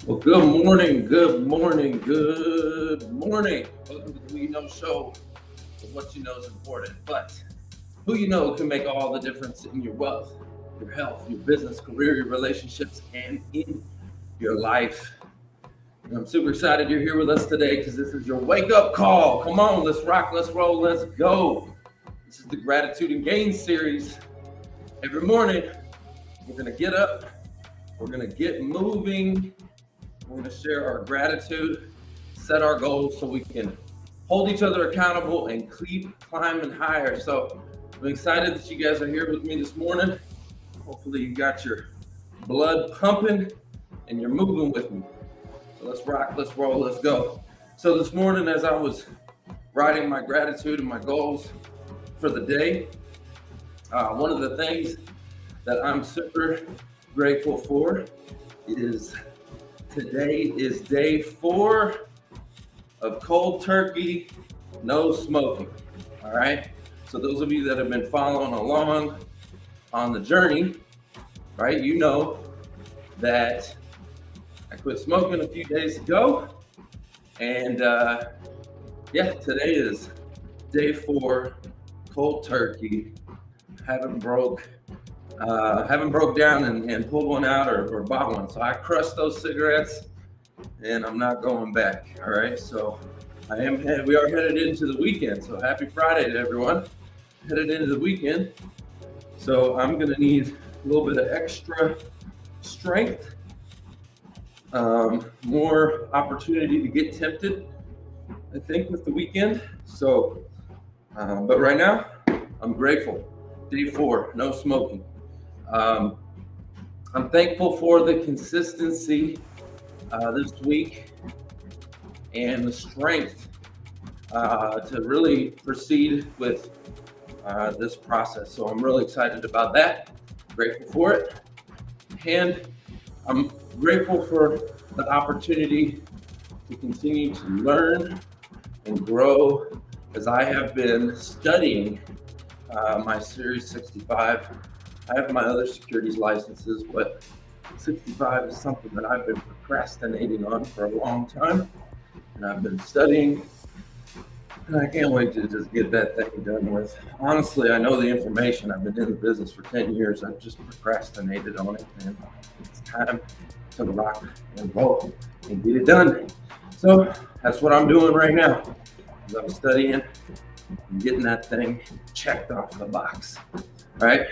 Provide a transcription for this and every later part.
Well, good morning, good morning, good morning. Welcome to the Who You Know Show. What you know is important, but who you know can make all the difference in your wealth, your health, your business, career, your relationships, and in your life. And I'm super excited you're here with us today because this is your wake up call. Come on, let's rock, let's roll, let's go. This is the Gratitude and Gain series. Every morning, we're going to get up, we're going to get moving. We're going to share our gratitude, set our goals so we can hold each other accountable and keep climbing higher. So I'm excited that you guys are here with me this morning. Hopefully you got your blood pumping and you're moving with me. So let's rock, let's roll, let's go. So this morning, as I was writing my gratitude and my goals for the day, one of the things that I'm super grateful for is today is day 4 of cold turkey, no smoking. All right. So those of you that have been following along on the journey, right, you know that I quit smoking a few days ago. And today is day 4, cold turkey. Haven't broke down and pulled one out or bought one. So I crushed those cigarettes and I'm not going back. All right. So we are headed into the weekend. So happy Friday to everyone. Headed into the weekend. So I'm going to need a little bit of extra strength, more opportunity to get tempted, I think, with the weekend. So, but right now I'm grateful. Day 4, no smoking. I'm thankful for the consistency this week and the strength to really proceed with this process. So I'm really excited about that. Grateful for it. And I'm grateful for the opportunity to continue to learn and grow as I have been studying my Series 65. I have my other securities licenses, but 65 is something that I've been procrastinating on for a long time, and I've been studying, and I can't wait to just get that thing done with. Honestly, I know the information. I've been in the business for 10 years. I've just procrastinated on it, and it's time to rock and roll and get it done. So that's what I'm doing right now. I'm studying and getting that thing checked off the box, right?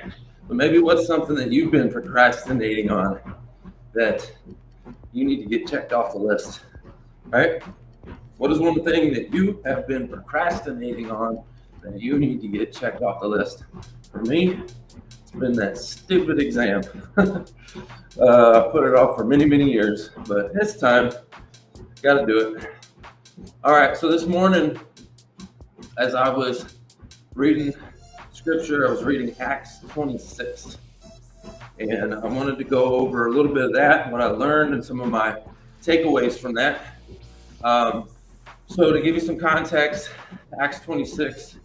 But maybe what's something that you've been procrastinating on that you need to get checked off the list, right? What is one thing that you have been procrastinating on that you need to get checked off the list? For me, it's been that stupid exam. I put it off for many, many years, but it's time. Got to do it. All right, so this morning, as I was reading scripture, I was reading Acts 26, and I wanted to go over a little bit of that, what I learned, and some of my takeaways from that. So to give you some context, Acts 26,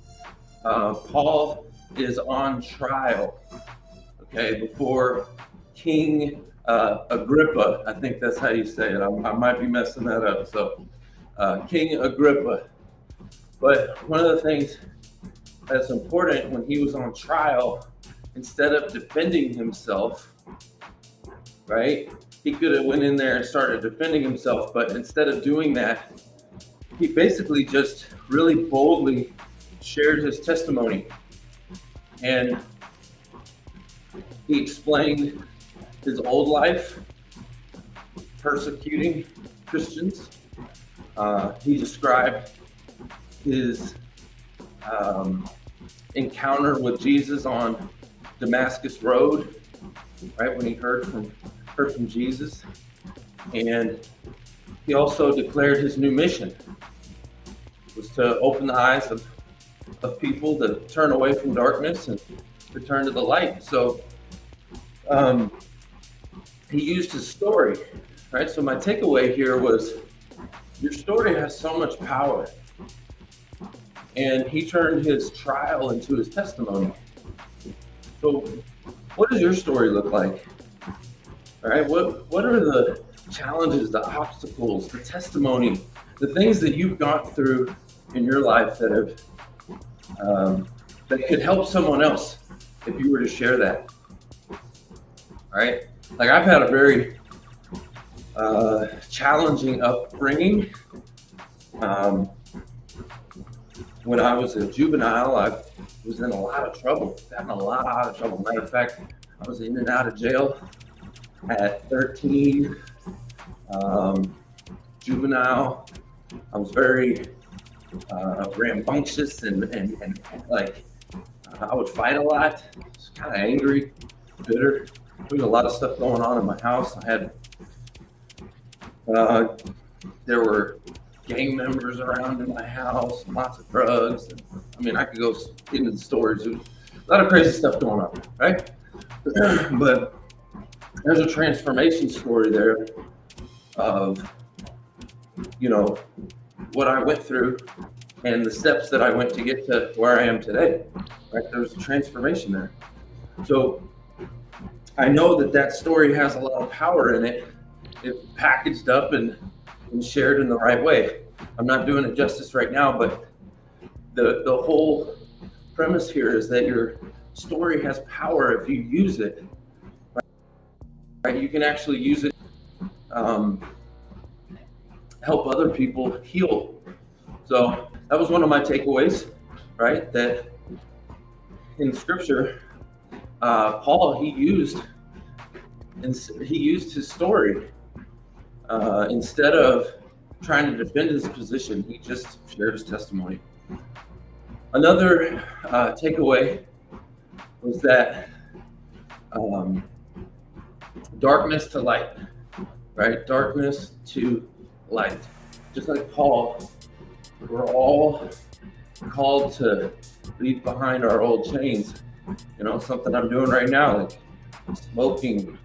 Paul is on trial, okay, before King Agrippa. I think that's how you say it. I might be messing that up. So King Agrippa. But one of the things that's important when he was on trial, instead of defending himself, right? He could have went in there and started defending himself, but instead of doing that, he basically just really boldly shared his testimony. And he explained his old life persecuting Christians. He described his encounter with Jesus on Damascus Road, right, when he heard from Jesus. And he also declared his new mission was to open the eyes of people to turn away from darkness and return to the light. So he used his story, right? So my takeaway here was your story has so much power. And he turned his trial into his testimony. So what does your story look like? All right, what are the challenges, the obstacles, the testimony, the things that you've gone through in your life that have that could help someone else if you were to share that. All right, like I've had a very challenging upbringing. When I was a juvenile, I was in a lot of trouble. Got in a lot of trouble. Matter of fact, I was in and out of jail at 13. Juvenile. I was very rambunctious and like I would fight a lot. I was kind of angry, bitter. There was a lot of stuff going on in my house. I had there were gang members around in my house, lots of drugs. And, I mean, I could go into the stories. There's a lot of crazy stuff going on, right? But there's a transformation story there of, you know, what I went through and the steps that I went to get to where I am today, right? There's a transformation there. So I know that that story has a lot of power in it if packaged up and shared in the right way. I'm not doing it justice right now, but the whole premise here is that your story has power if you use it. Right? You can actually use it, help other people heal. So that was one of my takeaways, right? That in Scripture, Paul he used his story. Instead of trying to defend his position, he just shared his testimony. Another takeaway was that darkness to light, right? Darkness to light. Just like Paul, we're all called to leave behind our old chains. You know, something I'm doing right now, like smoking.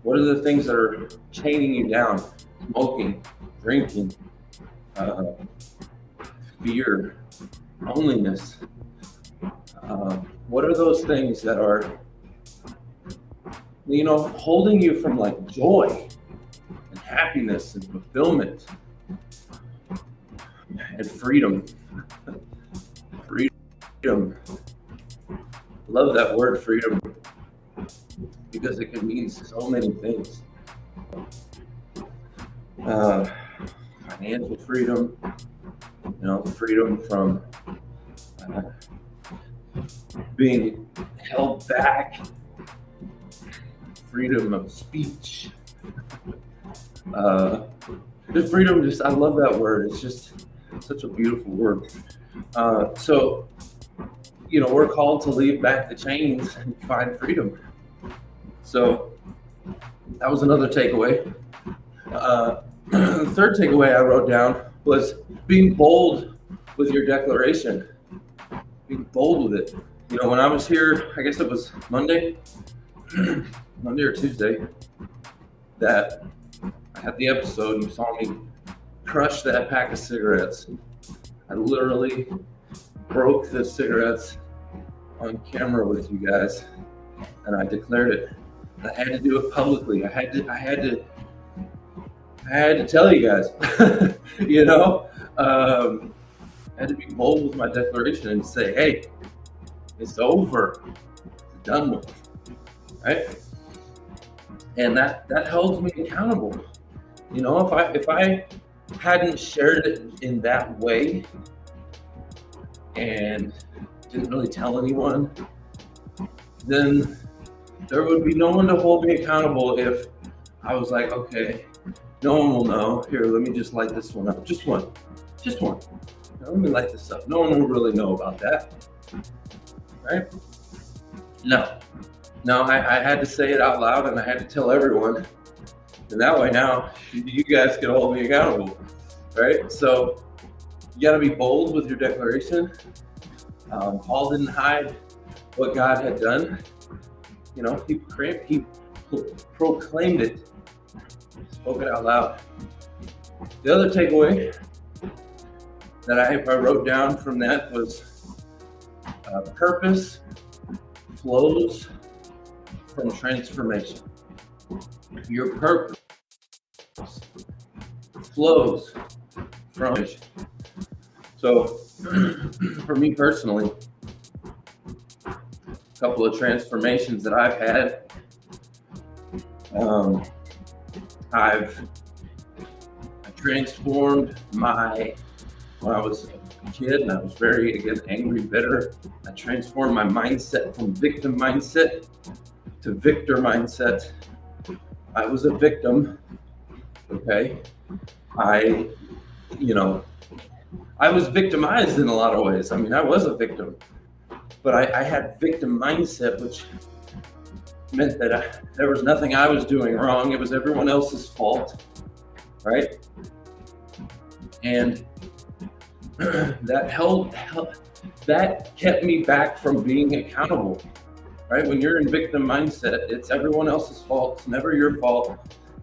What are the things that are chaining you down? Smoking, drinking, fear, loneliness. What are those things that are, you know, holding you from like joy and happiness and fulfillment and freedom? Freedom. Love that word, freedom, because it can mean so many things. Financial freedom, you know, freedom from being held back, freedom of speech. The freedom, just I love that word. It's just such a beautiful word. So, you know, we're called to leave back the chains and find freedom. So that was another takeaway. The third takeaway I wrote down was being bold with your declaration. Being bold with it. You know, when I was here, I guess it was Monday or Tuesday, that I had the episode. You saw me crush that pack of cigarettes. I literally broke the cigarettes on camera with you guys, and I declared it. I had to do it publicly. I had to tell you guys. You know, I had to be bold with my declaration and say, "Hey, it's over. It's done with." Right? And that holds me accountable. You know, if I hadn't shared it in that way and didn't really tell anyone, then there would be no one to hold me accountable if I was like, okay, no one will know. Here, let me just light this one up. Just one. Now, let me light this up. No one will really know about that. Right? No, I had to say it out loud and I had to tell everyone. And that way now, you guys can hold me accountable. Right? So you got to be bold with your declaration. Paul didn't hide what God had done. You know, he proclaimed it, spoke it out loud. The other takeaway that I wrote down from that was purpose flows from transformation. Your purpose flows from it. So for me personally, a couple of transformations that I've had. I transformed when I was a kid and I was very, again, angry, bitter. I transformed my mindset from victim mindset to victor mindset. I was a victim, okay? I was victimized in a lot of ways. I mean, I was a victim, but I had victim mindset, which meant that there was nothing I was doing wrong. It was everyone else's fault, right? And that kept me back from being accountable, right? When you're in victim mindset, it's everyone else's fault. It's never your fault,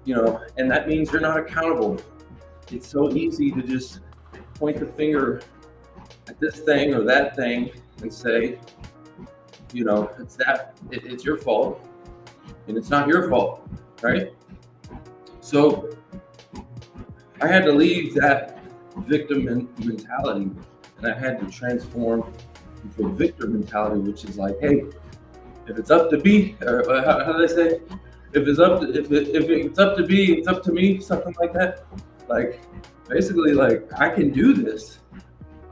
and that means you're not accountable. It's so easy to just point the finger at this thing or that thing and say, it's your fault, and it's not your fault, right? So I had to leave that victim mentality, and I had to transform into a victor mentality, which is like, hey, if it's up to be, or how do they say? If it's up to be, it's up to me, something like that. Like, basically, like, I can do this.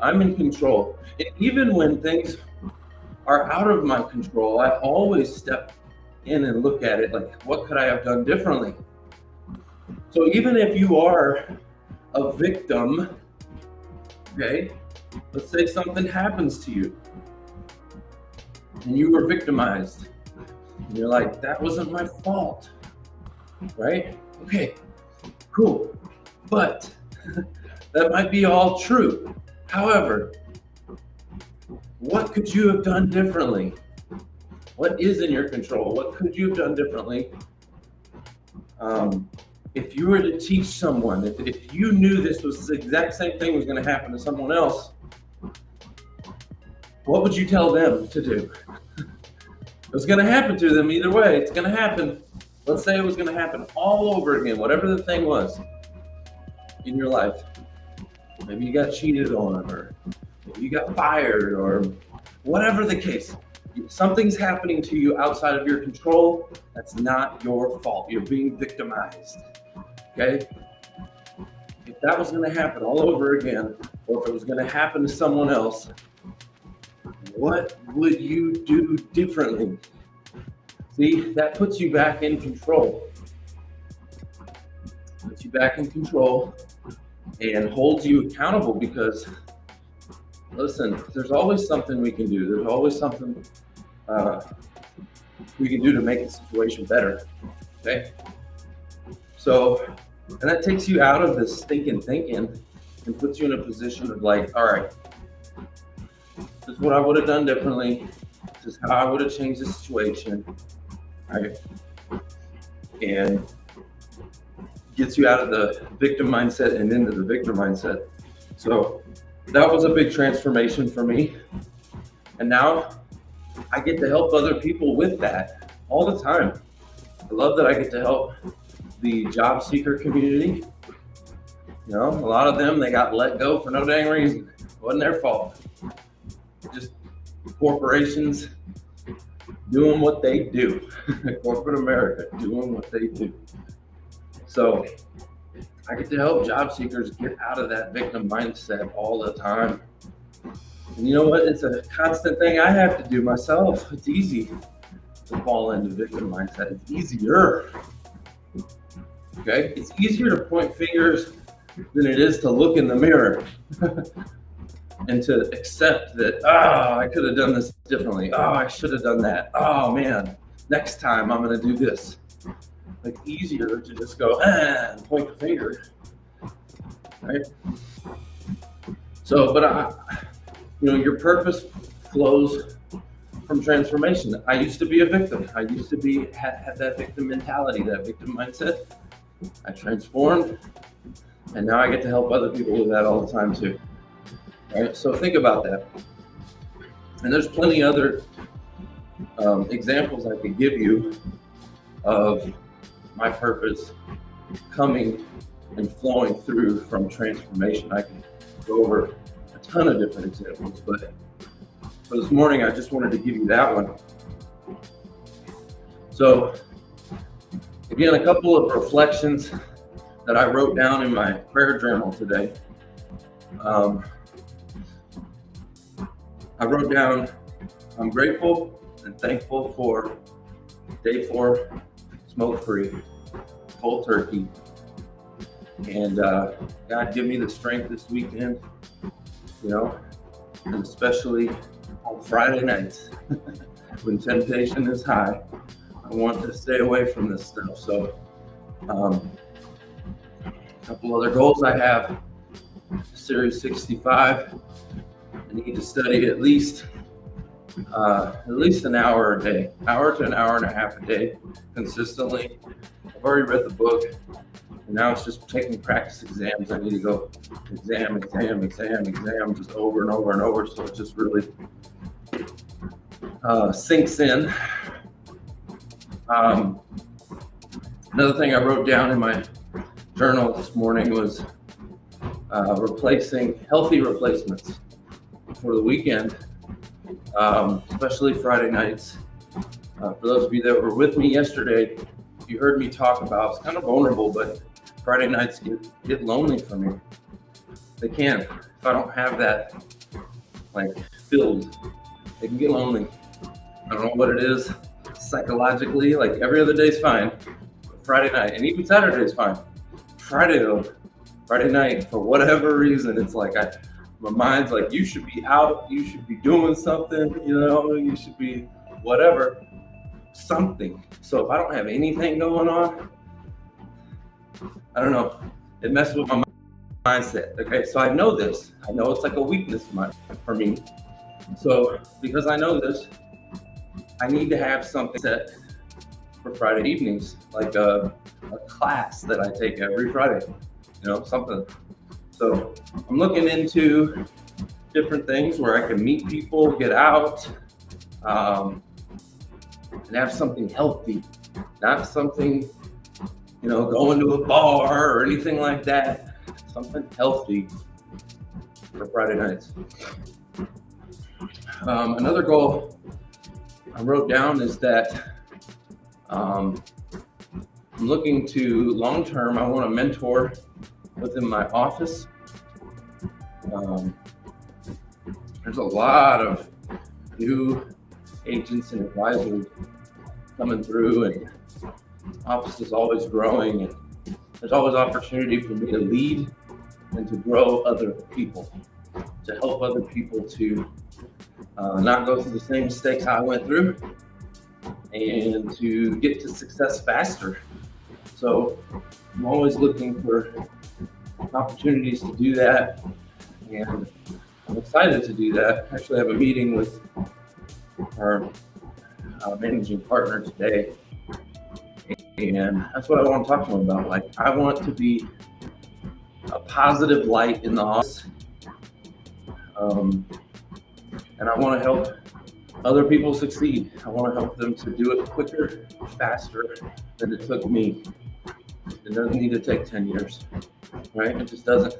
I'm in control. And even when things are out of my control, I always step in and look at it like, what could I have done differently? So even if you are a victim, okay, let's say something happens to you and you were victimized, and you're like, that wasn't my fault, right? Okay, cool. But that might be all true. However, what could you have done differently? What is in your control? What could you have done differently? If you were to teach someone, if you knew this was the exact same thing was going to happen to someone else, what would you tell them to do? It was going to happen to them either way. It's going to happen. Let's say it was going to happen all over again, whatever the thing was in your life. Maybe you got cheated on, or maybe you got fired, or whatever the case. Something's happening to you outside of your control. That's not your fault. You're being victimized. Okay? If that was going to happen all over again, or if it was going to happen to someone else, what would you do differently? See, that puts you back in control. Puts you back in control and holds you accountable, because, listen, there's always something we can do. There's always something we can do to make the situation better. Okay? So, and that takes you out of this stinking thinking and puts you in a position of like, all right, this is what I would have done differently. This is how I would have changed the situation. Right? And gets you out of the victim mindset and into the victor mindset. So that was a big transformation for me. And now I get to help other people with that all the time. I love that I get to help the job seeker community. A lot of them, they got let go for no dang reason. It wasn't their fault. Just corporations doing what they do. Corporate America doing what they do. So I get to help job seekers get out of that victim mindset all the time. And you know what? It's a constant thing I have to do myself. It's easy to fall into victim mindset. It's easier. Okay? It's easier to point fingers than it is to look in the mirror and to accept that, I could have done this differently. I should have done that. Oh man, next time I'm going to do this. Like, easier to just go and point the finger, right? So, but your purpose flows from transformation. I used to be a victim. I used to have that victim mentality, that victim mindset. I transformed, and now I get to help other people with that all the time too. Right? So think about that. And there's plenty other examples I could give you of my purpose coming and flowing through from transformation. I can go over a ton of different examples, but for this morning, I just wanted to give you that one. So again, a couple of reflections that I wrote down in my prayer journal today. I wrote down, I'm grateful and thankful for day 4, smoke-free, cold turkey. And God give me the strength this weekend, and especially on Friday nights when temptation is high. I want to stay away from this stuff. So a couple other goals I have. Series 65. I need to study at least an hour a day, hour to an hour and a half a day consistently. I've already read the book, and now it's just taking practice exams. I need to go exam, just over and over and over, so it just really sinks in. Another thing I wrote down in my journal this morning was replacing healthy replacements for the weekend, especially Friday nights. For those of you that were with me yesterday, you heard me talk about, it's kind of vulnerable, but Friday nights get lonely for me. They can. If I don't have that filled, they can get lonely. I don't know what it is psychologically. Like every other day's fine, but Friday night, and even Saturday is fine. Friday night, for whatever reason, it's like my mind's like, you should be out, you should be doing something, you should be whatever, something. So if I don't have anything going on, I don't know, it messes with my mindset. Okay, so I know this. I know it's like a weakness for me. So because I know this, I need to have something set for Friday evenings, like a class that I take every Friday, something. So I'm looking into different things where I can meet people, get out, and have something healthy, not something, going to a bar or anything like that. Something healthy for Friday nights. Another goal I wrote down is that I'm looking to long-term, I want to mentor within my office. There's a lot of new agents and advisors coming through, and office is always growing, and there's always opportunity for me to lead and to grow other people, to help other people to not go through the same mistakes I went through, and to get to success faster. So I'm always looking for opportunities to do that, and I'm excited to do that. Actually, I have a meeting with our managing partner today, and that's what I want to talk to him about. Like, I want to be a positive light in the office, and I want to help other people succeed. I want to help them to do it quicker, faster than it took me. It doesn't need to take 10 years, right? It just doesn't.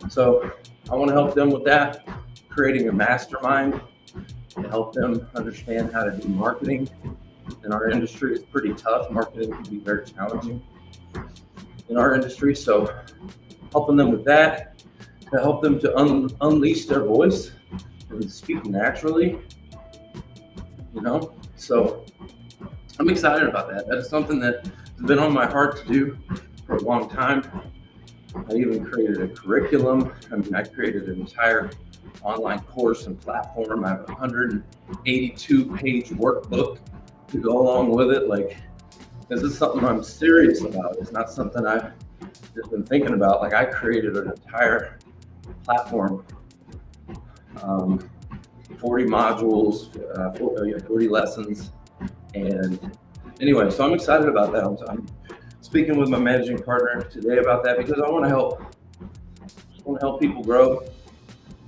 So I want to help them with that, creating a mastermind to help them understand how to do marketing. In our industry, it's pretty tough. Marketing can be very challenging in our industry. So helping them with that, to help them to unleash their voice and speak naturally, So I'm excited about that. That is something that has been on my heart to do for a long time. I even created a curriculum. I created an entire online course and platform. I have a 182-page workbook to go along with it. Like, this is something I'm serious about. It's not something I've just been thinking about. Like, I created an entire platform, 40 modules, 40 lessons. And anyway, so I'm excited about that. I'm speaking with my managing partner today about that because I want to help. I want to help people grow.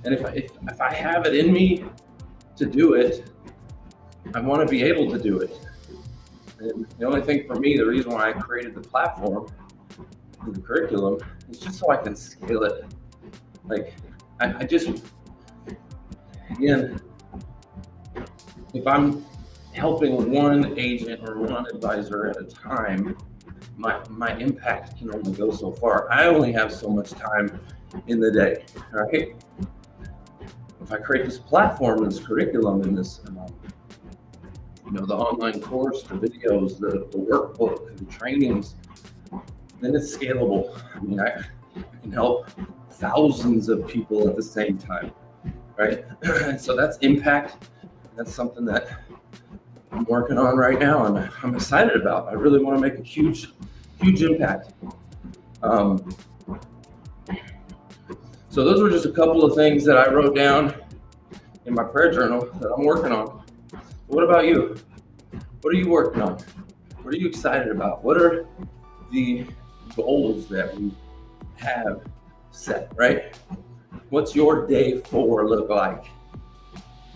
And if I have it in me to do it, I want to be able to do it. And the only thing for me, the reason why I created the platform, the curriculum, is just so I can scale it. Like, I just, again, if I'm helping one agent or one advisor at a time, my impact can only go so far. I only have so much time in the day, right? If I create this platform, this curriculum, and this, the online course, the videos, the workbook, the trainings, then it's scalable. I mean, I can help thousands of people at the same time, right? So that's impact. That's something that I'm working on right now, and I'm excited about. I really want to make a huge impact. So those were just a couple of things that I wrote down in my prayer journal that I'm working on. What about you? What are you working on? What are you excited about? What are the goals that we have set, right? What's your day 4 look like?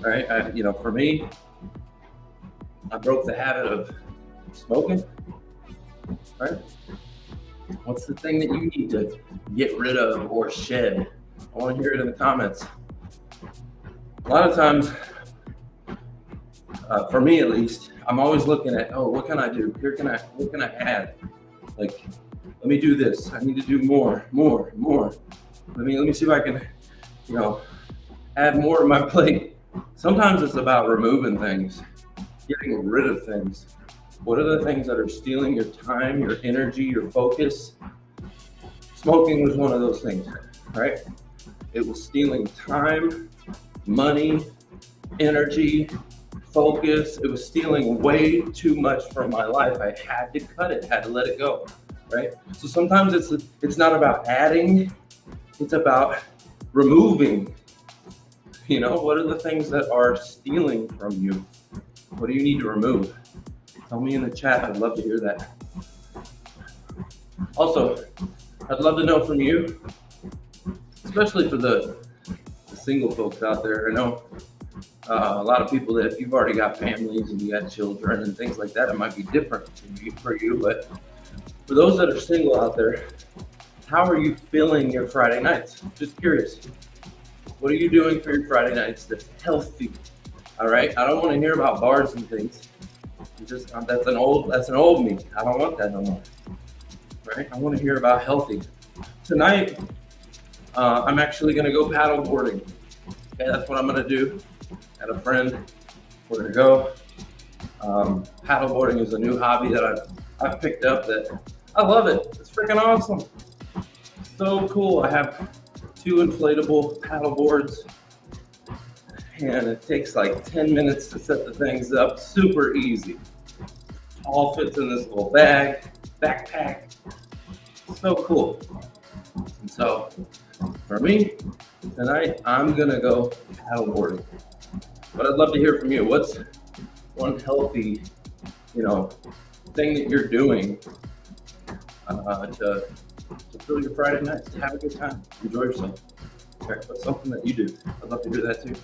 Right? For me, I broke the habit of smoking, right? What's the thing that you need to get rid of or shed? I want to hear it in the comments. A lot of times, for me at least, I'm always looking at, what can I do? What can I add? Like, let me do this. I need to do more. Let me see if I can, add more to my plate. Sometimes it's about removing things, getting rid of things. What are the things that are stealing your time, your energy, your focus? Smoking was one of those things, right? It was stealing time, money, energy, focus. It was stealing way too much from my life. I had to cut it, had to let it go, right? So sometimes it's not about adding, it's about removing. What are the things that are stealing from you? What do you need to remove? Tell me in the chat. I'd love to hear that. Also, I'd love to know from you, especially for the single folks out there. I know a lot of people that if you've already got families and you got children and things like that, it might be different for you. But for those that are single out there, how are you filling your Friday nights? Just curious. What are you doing for your Friday nights that's healthy? All right. I don't want to hear about bars and things. That's an old me. I don't want that no more. Right? I want to hear about healthy. Tonight, I'm actually going to go paddle boarding. Okay, that's what I'm going to do. I had a friend. We're going to go. Paddle boarding is a new hobby that I've picked up that I love it. It's freaking awesome. So cool. I have 2 inflatable paddle boards, and it takes like 10 minutes to set the things up. Super easy. All fits in this little backpack. So cool. And so for me tonight, I'm gonna go paddle boarding. But I'd love to hear from you. What's one healthy, thing that you're doing to fill your Friday nights, to have a good time, enjoy yourself? What's something that you do? I'd love to hear that too.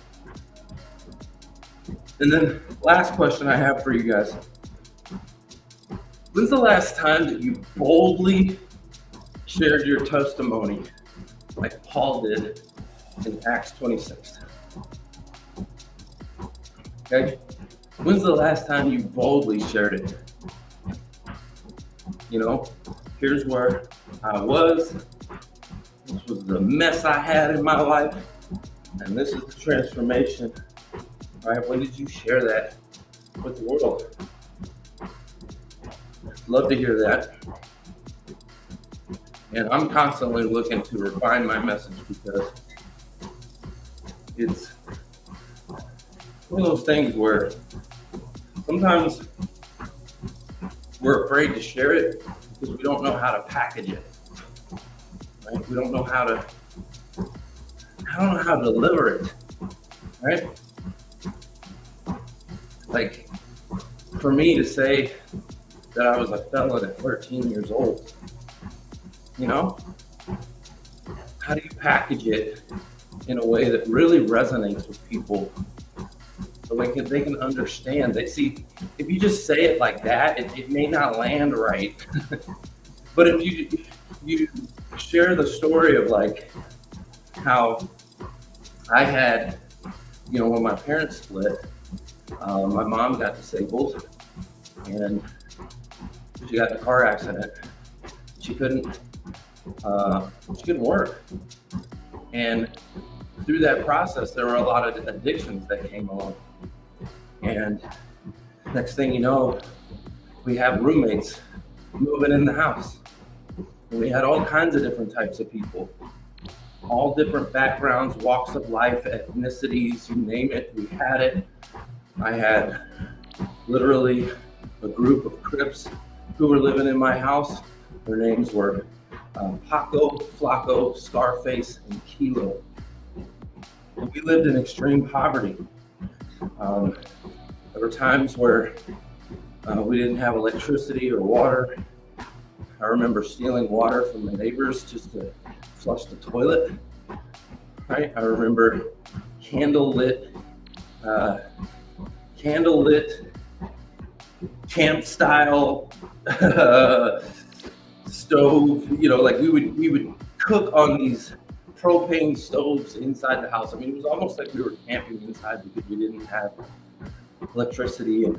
And then last question I have for you guys. When's the last time that you boldly shared your testimony like Paul did in Acts 26? Okay? When's the last time you boldly shared it? Here's where I was. This was the mess I had in my life. And this is the transformation. All right, when did you share that with the world? Love to hear that. And I'm constantly looking to refine my message because it's one of those things where sometimes we're afraid to share it because we don't know how to package it. Right? We don't know how to deliver it. Right? Like, for me to say that I was a felon at 13 years old, how do you package it in a way that really resonates with people so they can understand. They see, if you just say it like that, it may not land right. But if you share the story of like how I had, when my parents split, my mom got disabled and she got in a car accident. She couldn't work. And through that process, there were a lot of addictions that came along. And next thing you know, we have roommates moving in the house. And we had all kinds of different types of people, all different backgrounds, walks of life, ethnicities, you name it, we had it. I had literally a group of Crips who were living in my house. Their names were Paco, Flaco, Scarface, and Kilo. And we lived in extreme poverty. There were times where we didn't have electricity or water. I remember stealing water from the neighbors just to flush the toilet. Right? I remember candlelit camp style stove. Like we would cook on these propane stoves inside the house. I mean, it was almost like we were camping inside because we didn't have electricity and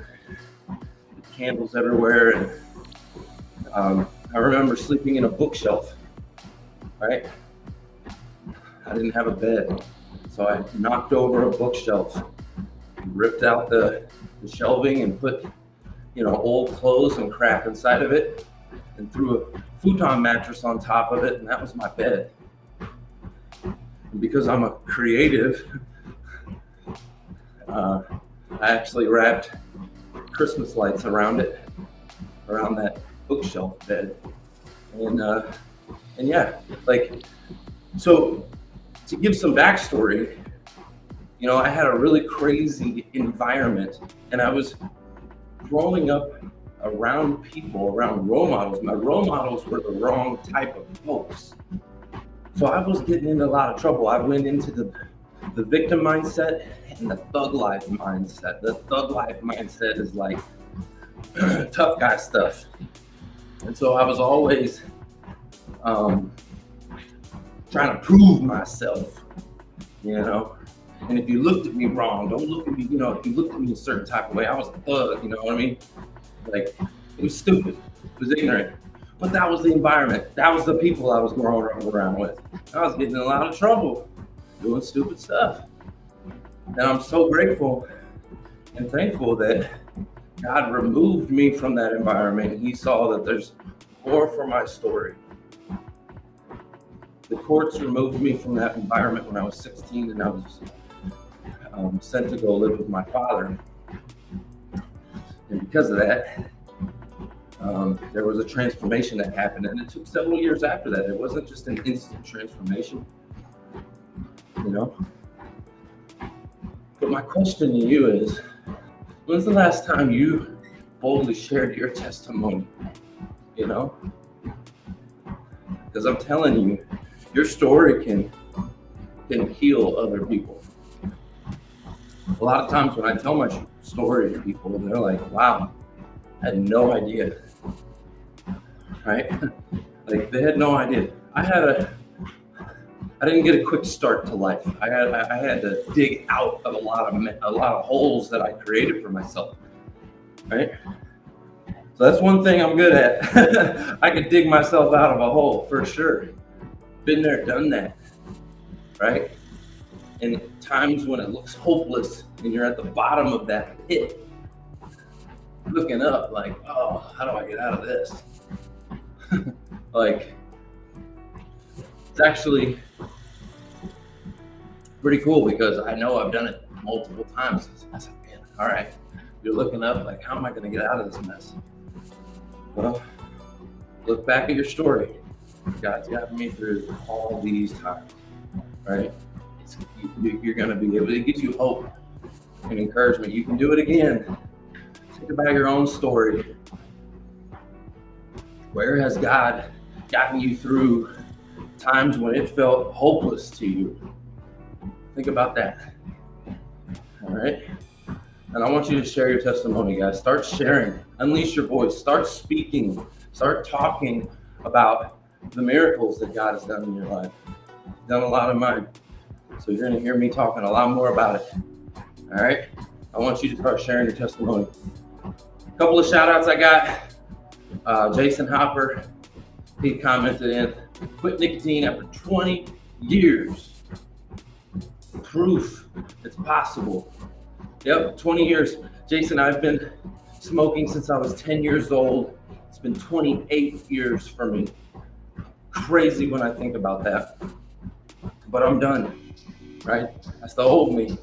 candles everywhere. And I remember sleeping in a bookshelf, right? I didn't have a bed, so I knocked over a bookshelf, ripped out the shelving and put, old clothes and crap inside of it, and threw a futon mattress on top of it, and that was my bed. And because I'm a creative, I actually wrapped Christmas lights around that bookshelf bed. And yeah, so to give some backstory, I had a really crazy environment, and I was growing up around people, around role models. My role models were the wrong type of folks. So I was getting into a lot of trouble. I went into the victim mindset and the thug life mindset. The thug life mindset is like tough guy stuff. And so I was always trying to prove myself, And if you looked at me wrong, don't look at me, if you looked at me a certain type of way, I was a thug, you know what I mean? Like, it was stupid, it was ignorant. But that was the environment. That was the people I was growing up around with. I was getting in a lot of trouble doing stupid stuff. And I'm so grateful and thankful that God removed me from that environment. He saw that there's more for my story. The courts removed me from that environment when I was 16, and I was sent to go live with my father. And because of that, there was a transformation that happened, and it took several years after that. It wasn't just an instant transformation, But my question to you is, when's the last time you boldly shared your testimony? Because I'm telling you, your story can heal other people. A lot of times when I tell my story to people, they're like, wow, I had no idea. Right? Like, they had no idea. I didn't get a quick start to life. I had to dig out of a lot of holes that I created for myself. Right? So that's one thing I'm good at. I could dig myself out of a hole for sure. Been there, done that. Right? And times when it looks hopeless and you're at the bottom of that pit, looking up like, oh, how do I get out of this? Like, it's actually pretty cool because I know I've done it multiple times. I said, man, all right, you're looking up like, how am I going to get out of this mess? Well, look back at your story. God's gotten me through all these times, right? You're going to be able to, it gives you hope and encouragement. You can do it again. Think about your own story. Where has God gotten you through times when it felt hopeless to you? Think about that. All right. And I want you to share your testimony, guys. Start sharing, unleash your voice, start speaking, start talking about the miracles that God has done in your life. He's done a lot of mine. So you're going to hear me talking a lot more about it. All right? I want you to start sharing your testimony. A couple of shout outs I got. Jason Hopper, he commented in, quit nicotine after 20 years. Proof it's possible. Yep, 20 years. Jason, I've been smoking since I was 10 years old. It's been 28 years for me. Crazy when I think about that. But I'm done, right? That's the old me.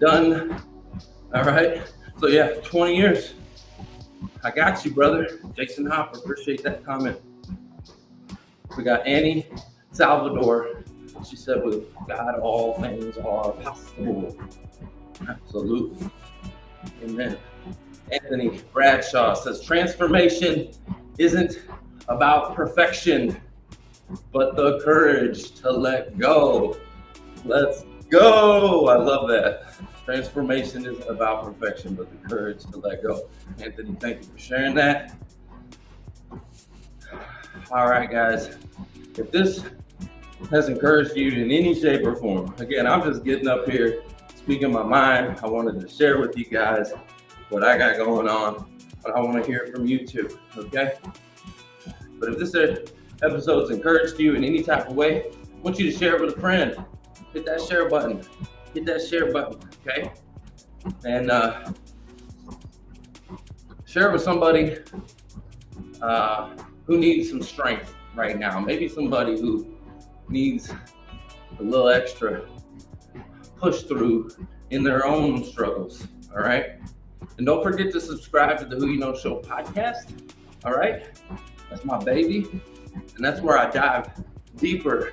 Done. All right? So yeah, 20 years. I got you, brother. Jason Hopper, appreciate that comment. We got Annie Salvador. She said, with God, all things are possible. Absolutely. Amen. Anthony Bradshaw says, transformation isn't about perfection, but the courage to let go. Let's go. I love that. Transformation isn't about perfection, but the courage to let go. Anthony, thank you for sharing that. All right, guys. If this has encouraged you in any shape or form, again, I'm just getting up here, speaking my mind. I wanted to share with you guys what I got going on, but I want to hear it from you too, okay? But if this episode's encouraged you in any type of way, I want you to share it with a friend. Hit that share button. Hit that share button, okay? And share it with somebody who needs some strength right now. Maybe somebody who needs a little extra push through in their own struggles, all right? And don't forget to subscribe to the Who You Know Show podcast, all right? That's my baby. And that's where I dive deeper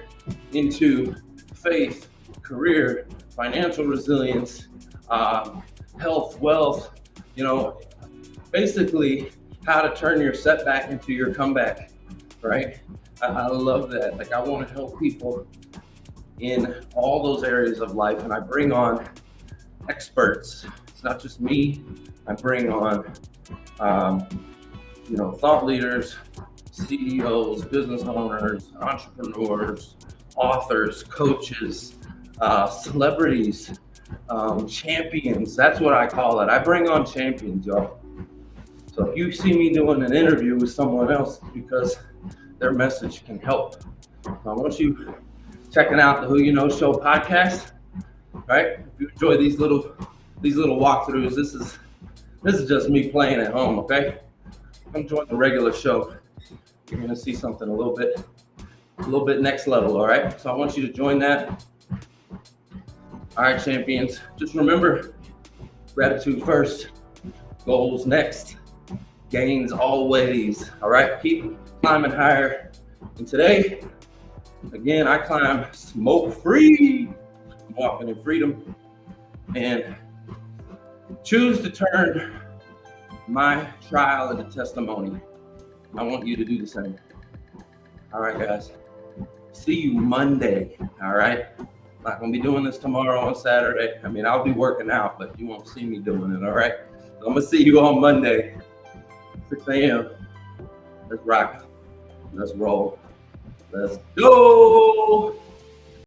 into faith, career, financial resilience, health, wealth, basically how to turn your setback into your comeback, right? I love that. Like, I want to help people in all those areas of life, and I bring on experts. It's not just me. I bring on, thought leaders, CEOs, business owners, entrepreneurs, authors, coaches, celebrities, champions. That's what I call it. I bring on champions, y'all. So if you see me doing an interview with someone else, because their message can help. So I want you checking out the Who You Know Show podcast, right? If you enjoy these little walkthroughs, this is just me playing at home, okay? Come join the regular show. You're gonna see something a little bit next level, all right? So I want you to join that. All right, champions, just remember, gratitude first, goals next, gains always, all right? Keep climbing higher. And today, again, I climb smoke-free. I'm walking in freedom and choose to turn my trial into testimony. I want you to do the same. All right, guys. See you Monday, all right? I'm not going to be doing this tomorrow on Saturday. I mean, I'll be working out, but you won't see me doing it, all right? So I'm going to see you on Monday, 6 a.m. Let's rock. Let's roll. Let's go.